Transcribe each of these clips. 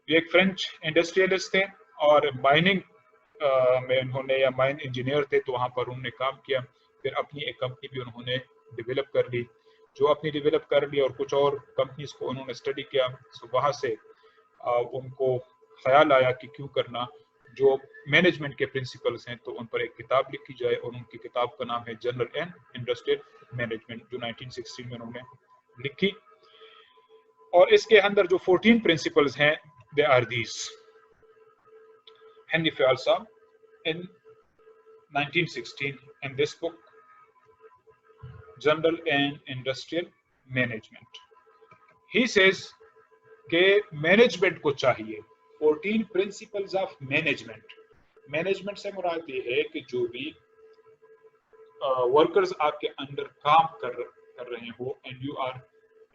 ये एक French industrialist थे और माइनिंग में उन्होंने, या माइन इंजीनियर थे, तो वहाँ पर उन्होंने काम किया। फिर अपनी एक कंपनी भी उन्होंने डेवलप कर ली। जो अपनी डेवलप कर ली और कुछ और कंपनीज को उन्होंने स्टडी किया, सो वहाँ से उनको ख्याल आया कि क्यों करना जो मैनेजमेंट के प्रिंसिपल्स हैं तो उन पर एक किताब लिखी जाए, और उनकी किताब का नाम है जनरल एंड इंडस्ट्रियल मैनेजमेंट, जो 1916 में उन्होंने लिखी। और इसके अंदर जो 14 प्रिंसिपल्स हैं, they are these. Henry Phayal साहब in 1916 in this book, General and Industrial Management, he says कि मैनेजमेंट को चाहिए 14 प्रिंसिपल्स ऑफ मैनेजमेंट। मैनेजमेंट से मुराद ये है कि जो भी वर्कर्स आपके अंडर काम कर रहे हो and you are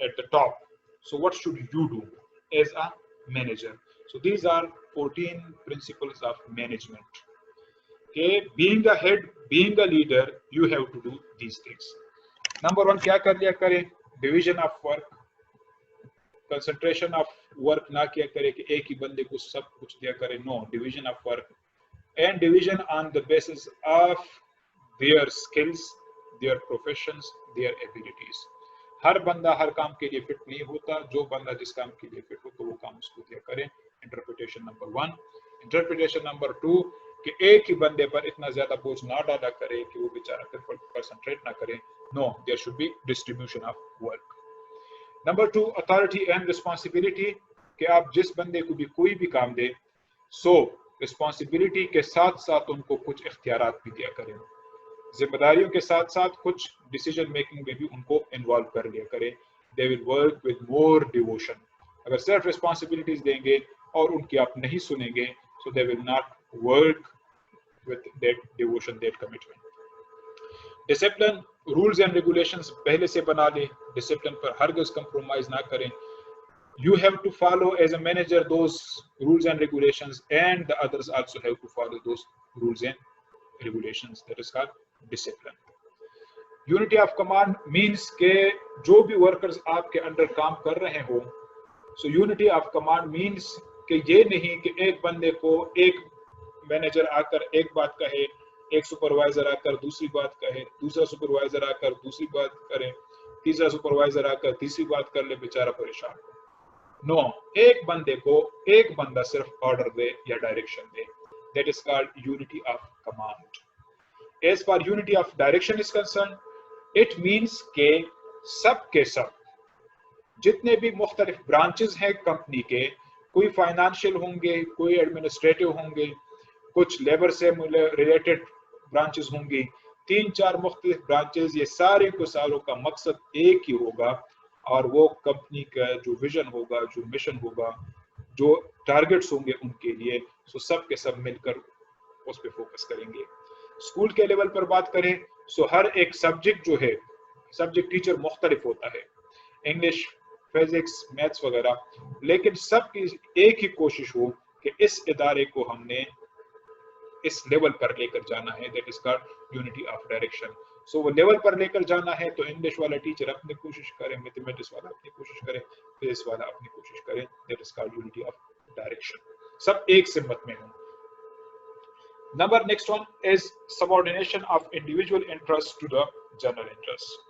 at the top, so what should you do as a manager. So these are 14 principles of management कि being a head, being a leader, you have to do these things. Number 1 क्या कर लिया करें? Division of work, concentration of work ना किया करे कि एक ही बंदे को सब कुछ दिया करे। No, division of work and division on the basis of their skills, their professions, their abilities. हर बंदा हर काम के लिए फिट नहीं होता, जो बंदा जिस काम के लिए फिट हो तो वो काम उसको दिया करें। Interpretation number 1। इंटरप्रिटेशन नंबर 2 कि एक ही बंदे पर इतना ज्यादा बोझ ना डाला करे कि वो बेचारा फिर कंसंट्रेट ना करे। No, there should be distribution of work. Number 2, authority and responsibility कि आप जिस बंदे को भी कोई भी काम दे, सो रिस्पॉन्सिबिलिटी के साथ साथ उनको कुछ इख्तियारात भी दिया करें, जिम्मेदारियों के साथ साथ कुछ डिसीजन मेकिंग में भी उनको इन्वॉल्व कर लिया करें। They will work with more devotion. अगर सिर्फ रिस्पॉन्सिबिलिटीज देंगे और उनकी आप नहीं सुनेंगे, so they will not work with that devotion, that commitment. Discipline, rules and regulations पहले से बना ले, discipline पर हरगिज़ compromise ना करें। You have to follow as a manager those rules and regulations, and the others also have to follow those rules and regulations. That is called discipline. Unity of command means के जो भी workers आपके under काम कर रहे हो, so unity of command means कि ये नहीं कि एक बंदे को एक मैनेजर आकर एक बात कहे, एक सुपरवाइजर आकर दूसरी बात कहे, दूसरा सुपरवाइजर आकर दूसरी बात करे, तीसरा सुपरवाइजर आकर तीसरी बात कर ले, बेचारा परेशान। नो, एक बंदे को एक बंदा सिर्फ ऑर्डर दे या डायरेक्शन दे। That is called unity of command. As for unity of direction is concern, it means के सब के सब जितने भी मुख्तलिफ ब्रांचेस हैं कंपनी के, कोई फाइनेंशियल होंगे, कोई एडमिनिस्ट्रेटिव होंगे, कुछ लेबर से रिलेटेड ब्रांचेस होंगी, 3-4 मुख्तलिफ ब्रांचेस, ये सारे को सारों का मकसद एक ही होगा, और वो कंपनी का जो विजन होगा, जो मिशन होगा, जो टारगेट्स होंगे उनके लिए, सो सब के सब मिलकर उस पर फोकस करेंगे। स्कूल के लेवल पर बात करें, सो हर एक सब्जेक्ट जो है, सब्जेक्ट टीचर मुख्तलिफ होता है, इंग्लिश, फिजिक्स, मैथ्स वगैरह, लेकिन सबकी एक ही कोशिश हो कि इस इदारे को हमने इस लेवल पर लेकर जाना है। That is called unity of direction. So वो लेवल पर लेकर जाना है तो इंग्लिश वाला टीचर अपनी कोशिश करे, मैथमेटिक्स वाला अपनी कोशिश करे, फिजिक्स वाला अपनी कोशिश करे। That is called unity of direction. सब एक सिमत में हो। Number next one is subordination of individual interest to the general interest.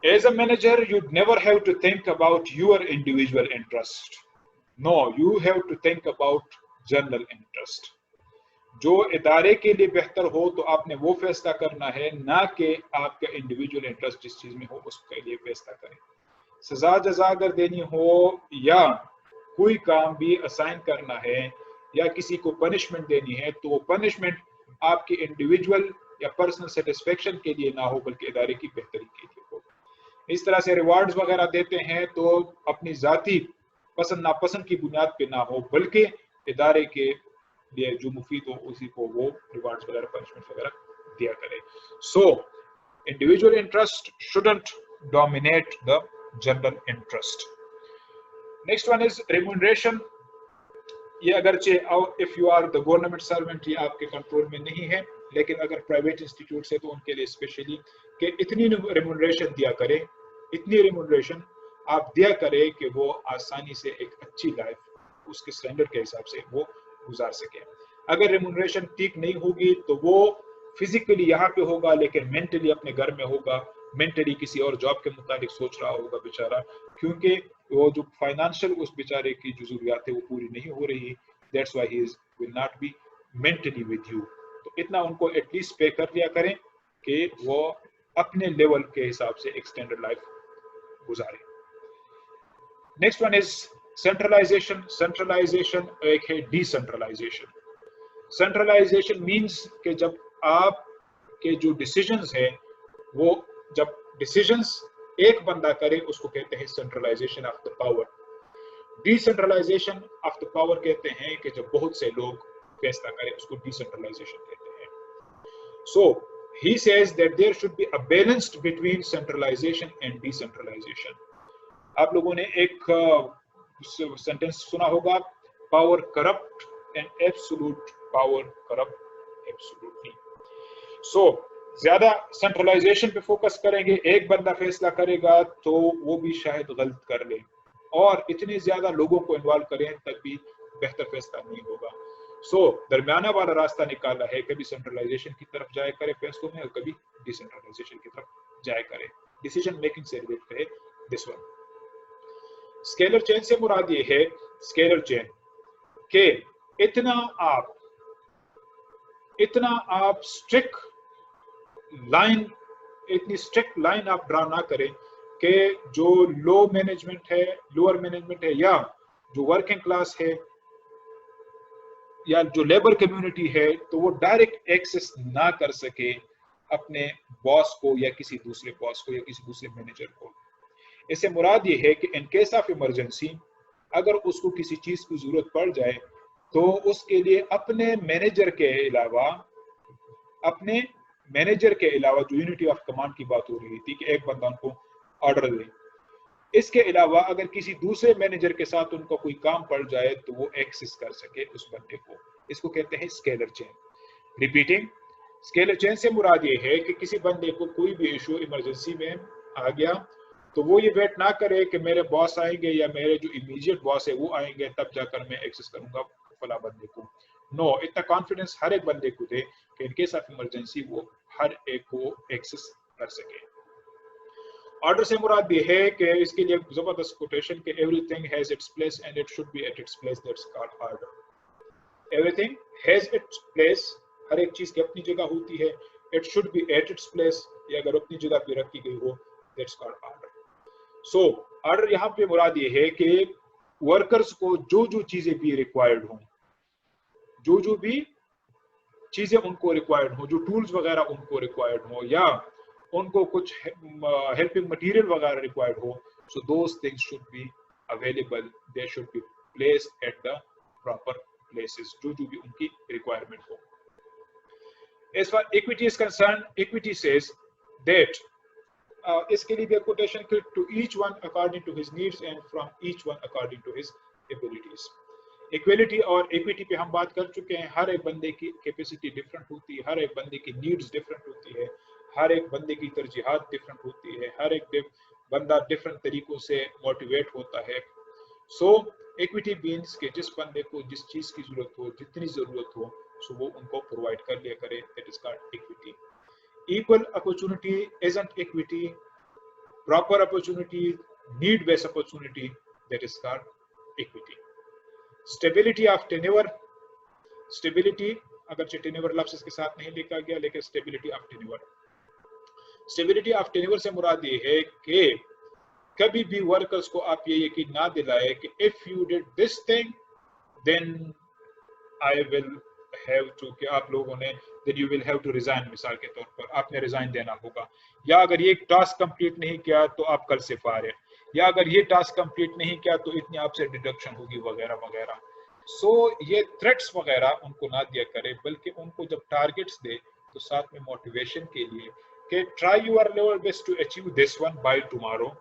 As a manager, you never have to think about your individual interest. No, you have to think about general interest. जो इदारे के लिए बेहतर हो तो आपने वो फैसला करना है, ना कि आपका इंडिविजुअल इंटरेस्ट जिस चीज में हो उसके लिए फैसला करें। सजा जजा अगर देनी हो या कोई काम भी असाइन करना है या किसी को पनिशमेंट देनी है, तो वो पनिशमेंट आपकी इंडिविजुअल या पर्सनल सेटिस्फेक्शन के लिए ना हो, बल्कि इदारे की बेहतरी के लिए हो। इस तरह से रिवार्ड्स वगैरह देते हैं तो अपनी जाती पसंद नापसंद की बुनियाद पे ना हो, बल्कि इदारे के लिए जो मुफीद हो उसी को वो रिवार्ड्स वगैरह, पनिशमेंट वगैरह दिया करे। So individual interest shouldn't dominate the general interest. Next one is remuneration. ये अगरचे if you are the government servant ये आपके कंट्रोल में नहीं है, लेकिन अगर प्राइवेट इंस्टीट्यूट है तो उनके लिए स्पेशली कि इतनी रेम्यूनरेशन दिया करे, इतनी रेम्यूनरेशन आप दिया करे कि वो आसानी से एक अच्छी लाइफ उसके स्टैंडर्ड के हिसाब से वो गुजार सके। अगर रेम्यूनरेशन ठीक नहीं होगी तो वो फिजिकली यहाँ पे होगा लेकिन मेंटली अपने घर में होगा, मेंटली किसी और जॉब के मुताबिक सोच रहा होगा बेचारा, क्योंकि वो जो फाइनेंशियल उस बेचारे की जो जरूरियात है वो पूरी नहीं हो रही, that's why he will not be mentally with you. तो इतना उनको एटलीस्ट पे कर लिया करें कि वो अपने लेवल के हिसाब से एक्सटेंडेड लाइफ गुजारे। Next one is centralization. Centralization एक है डिसेंट्रलाइजेशन। सेंट्रलाइजेशन मींस कि जब आपके जो डिसीजंस है वो जब डिसीजंस एक बंदा करे उसको कहते हैं centralization of the power. Decentralization of the power कहते हैं कि जब बहुत से लोग फैसला करें उसको डिसेंट्रलाइजेशन कहते हैं। सो he says that there should be a balance between centralization and decentralization. आप लोगों ने एक सेंटेंस सुना होगा, power corrupt and absolute power corrupt absolutely. So ज्यादा सेंट्रलाइजेशन पे फोकस करेंगे, एक बंदा फैसला करेगा तो वो भी शायद गलत कर ले, और इतने ज्यादा लोगों को इन्वॉल्व करें तब भी बेहतर फैसला नहीं होगा। सो दरमियाना वाला रास्ता निकाला है, कभी सेंट्रलाइजेशन की तरफ जाया करे फैसलों में और कभी डिसेंट्रलाइजेशन की तरफ जाया करे डिसीजन मेकिंग से रिलेटेड है दिस वन। स्केलर चेन से मुराद ये है, स्केलर चेन के इतना आप स्ट्रिक्ट लाइन, इतनी स्ट्रिक्ट लाइन आप ड्रा ना करें कि जो लो मैनेजमेंट है, लोअर मैनेजमेंट है, या जो वर्किंग क्लास है या जो लेबर कम्युनिटी है, तो वो डायरेक्ट एक्सेस ना कर सके अपने बॉस को या किसी दूसरे बॉस को या किसी दूसरे मैनेजर को। इससे मुराद ये है कि इन केस ऑफ इमरजेंसी अगर उसको किसी चीज की जरूरत पड़ जाए तो उसके लिए अपने मैनेजर के अलावा जो यूनिटी ऑफ कमांड की बात हो रही थी कि एक बंदा उनको ऑर्डर दे, इसके अलावा अगर किसी दूसरे मैनेजर के साथ उनका कोई काम पड़ जाए तो वो एक्सेस कर सके उस बंदे को। इसको कहते हैं scalar chain. Repeating, scalar chain से मुराद ये है कि किसी बंदे को कोई भी इशू इमरजेंसी में आ गया तो वो ये वेट ना करे कि मेरे बॉस आएंगे या मेरे जो इमीडिएट बॉस है वो आएंगे तब जाकर मैं एक्सेस करूंगा फला बंदे को। नो, इतना कॉन्फिडेंस हर एक बंदे को दे कि इन केस ऑफ इमरजेंसी वो हर एक को एक्सेस कर सके। ऑर्डर से मुराद भी है कि इसके लिए जबरदस्त कोटेशन के everything has its place and it should be at its place, that's called order. Everything has its place, हर एक चीज की अपनी जगह होती है, it should be at its place, ये अगर अपनी जगह पे रखी गई हो that's called order. So order यहाँ पे मुराद ये है कि वर्कर्स को जो जो चीजें भी रिक्वायर्ड हो, जो जो भी चीजें उनको रिक्वायर्ड हो, जो टूल्स वगैरह उनको रिक्वायर्ड हो या उनको कुछ हेल्पिंग मटेरियल वगैरह रिक्वायर्ड हो, so those things should be available, they should be placed at the proper places, जो जो भी उनकी रिक्वायरमेंट हो। As far equity is concerned, equity says that इसके लिए भी कोटेशन कि to each one according to his needs and from each one according to his abilities। Equality और इक्विटी पे हम बात कर चुके हैं। हर एक बंदे की कैपेसिटी डिफरेंट होती है, हर एक बंदे की नीड्स डिफरेंट होती है, हर एक बंदे की तरजीहात डिफरेंट होती है, हर एक बंदा डिफरेंट तरीकों से मोटिवेट होता है। सो इक्विटी मींस कि जिस बंदे को जिस चीज की जरूरत हो, जितनी जरूरत हो, सो वो उनको प्रोवाइड कर लिया करे, that is called equity. Equal opportunity isn't equity, proper opportunity, need based opportunity, that is called equity. Stability of tenure, stability अगर टेन्योर लफ्ज के साथ नहीं लिखा गया लेकिन stability of tenure, stability of tenure से मुराद ये है कि कभी भी वर्कर्स को आप ये यकीन ना दिलाए कि if you did this thing then I will have to, कि आप लोगों ने then you will have to resign, मिसाल के तौर पर आपने रिजाइन देना होगा, या अगर ये टास्क कंप्लीट नहीं किया तो आप कल से फायर, या अगर ये टास्क कंप्लीट नहीं किया तो इतनी आपसे डिडक्शन होगी वगैरह वगैरह। सो ये थ्रेट्स वगैरह उनको ना दिया करे, बल्कि उनको जब टारगेट्स दे तो साथ में मोटिवेशन के लिए कि try your level best to achieve this one by tomorrow,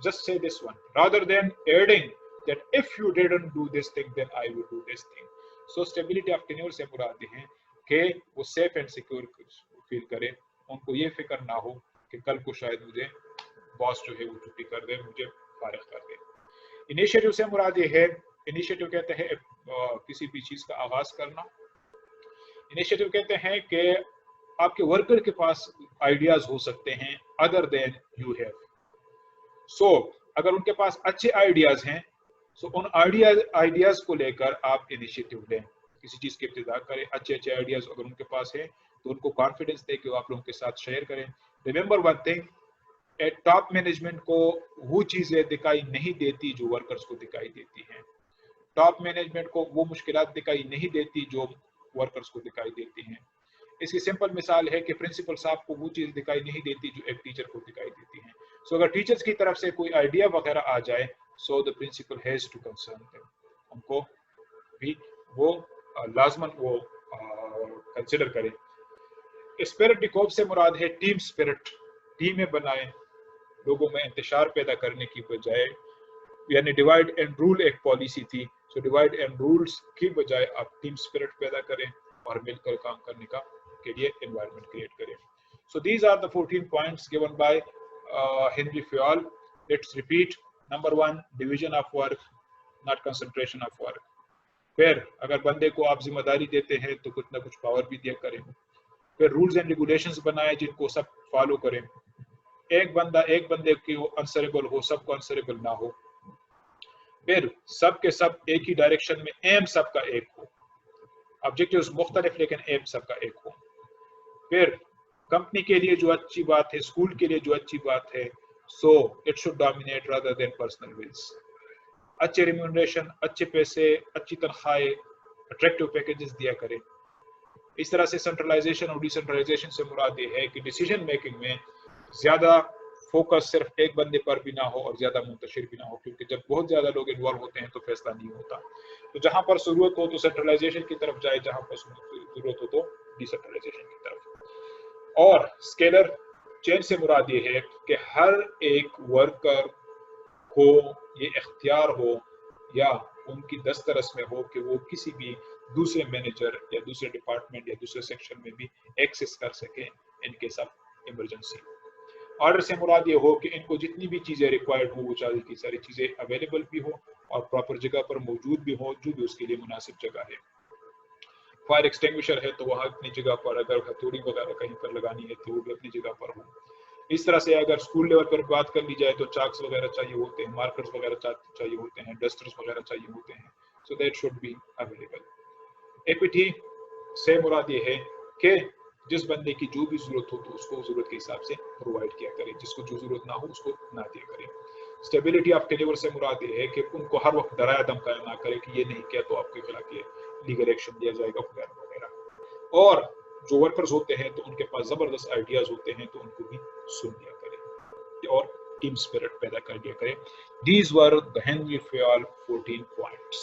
just say this one rather than adding that if you didn't do this thing then I will do this thing। so stability of tenure से मुराद है कि वो safe and secure feel करे, उनको ये फिक्र ना हो कि कल को शायद मुझे बॉस जो है वो छुट्टी कर दे, मुझे फारिग कर दे। इनिशिएटिव से मुराद ये है इनिशिएटिव कहते हैं किसी भी चीज का आगाज करना। इनिशिएटिव कहते हैं कि आपके वर्कर के पास आइडियाज हो सकते हैं अदर देन यू हैव। सो अगर उनके पास अच्छे आइडियाज हैं, सो उन आइडियाज को लेकर आप इनिशिएटिव लें, किसी चीज की इब्तिदा करें। अच्छे आइडियाज अगर उनके पास है तो उनको कॉन्फिडेंस दे कि वो आप लोगों के साथ शेयर करें। Remember one thing, top management को वो चीजें दिखाई नहीं देती जो वर्कर्स को दिखाई देती हैं। टॉप मैनेजमेंट को वो मुश्किलात दिखाई नहीं देती जो वर्कर्स को दिखाई देती हैं। इसकी सिंपल मिसाल है कि प्रिंसिपल साहब को वो चीज दिखाई नहीं देती जो एक टीचर को दिखाई देती है। सो अगर टीचर्स की तरफ से कोई आइडिया वगैरह आ जाए, so the principle has to concern them, उनको भी वो लाजमन वो कंसिडर करें। स्पिरिट डिकोप से मुराद है टीम स्पिरिट, टीमें बनाएं, लोगों में इंतशार पैदा करने की बजाय, यानी डिवाइड एंड रूल एक पॉलिसी थी, सो डिवाइड एंड रूल्स की बजाय आप टीम स्पिरिट पैदा करें और मिलकर काम करने का के लिए एनवायरनमेंट क्रिएट करें। So these are the 14 points given by Henri Fayol. Let's repeat. Number 1, division of work, not concentration of work. फिर अगर बंदे को आप जिम्मेदारी देते हैं तो कुछ ना कुछ पावर भी दिया करें। फिर रूल्स एंड रेगुलेशंस बनाए जिनको सब फॉलो करें। एक बंदे की आंसरेबल हो, सबको आंसरेबल ना हो। फिर सब के सब एक ही डायरेक्शन में, एम सबका एक हो, ऑब्जेक्टिव्स मुख्तलिफ लेकिन एम सबका एक हो। फिर कंपनी के लिए जो अच्छी बात है, स्कूल के लिए जो अच्छी बात है, so it should dominate rather than personal wills. अच्छे रिम्यूनरेशन, अच्छे पैसे, अच्छी तनख्वाहें, अट्रैक्टिव पैकेजेस दिया करें। इस तरह से सेंट्रलाइजेशन और डिसेंट्रलाइजेशन से मुराद ये है कि डिसीजन मेकिंग में ज्यादा फोकस सिर्फ एक बंदे पर भी ना हो और ज्यादा मुंतशिर भी ना हो, क्योंकि जब बहुत ज्यादा लोग इन्वॉल्व होते हैं तो फैसला नहीं होता। तो जहां पर जरूरत हो तो सेंट्रलाइजेशन की तरफ जाए, जहां पर जरूरत हो तो डिसेंट्रलाइजेशन की तरफ। और स्केलर चेंज से मुराद ये है कि हर एक वर्कर को ये इख्तियार हो या उनकी दस्तरस में हो कि वो किसी भी दूसरे मैनेजर या दूसरे डिपार्टमेंट या दूसरे सेक्शन में भी एक्सेस कर सके in case of emergency. Order से मुराद ये हो कि इनको जितनी भी चीजें रिक्वायर्ड हो वो की सारी चीजें अवेलेबल भी हो और प्रॉपर जगह पर मौजूद भी हो, जो भी उसके लिए मुनासिब जगह है। फायर एक्सटिंग्विशर है तो वहाँ अपनी जगह पर, अगर हथौड़ी वगैरह कहीं पर लगानी है तो वो भी अपनी जगह पर हो। इस तरह से अगर स्कूल लेवल पर बात कर ली जाए तो चाक्स वगैरह चाहिए होते हैं, मार्कर्स वगैरह चाहिए होते हैं, डस्टर्स वगैरह चाहिए होते हैं, so that should be available. APT से मुराद ये है कि जिस बंदे की जो भी जरूरत हो तो उसको जरूरत के हिसाब से प्रोवाइड किया करें, जिसको जो जरूरत ना हो उसको ना दिया करें। स्टेबिलिटी ऑफ टेलीवर से मुराद ये है कि उनको हर वक्त डराया धमकाया ना करे कि ये नहीं किया तो आपके खिलाफ ये लीगल एक्शन दिया जाएगा वगैरह वगैरह। और जो वर्कर्स होते हैं तो उनके पास जबरदस्त आइडियाज होते हैं तो उनको भी सुन लिया करें और टीम स्पिरिट पैदा कर दिया करें। These were the Henry Fayol 14 points.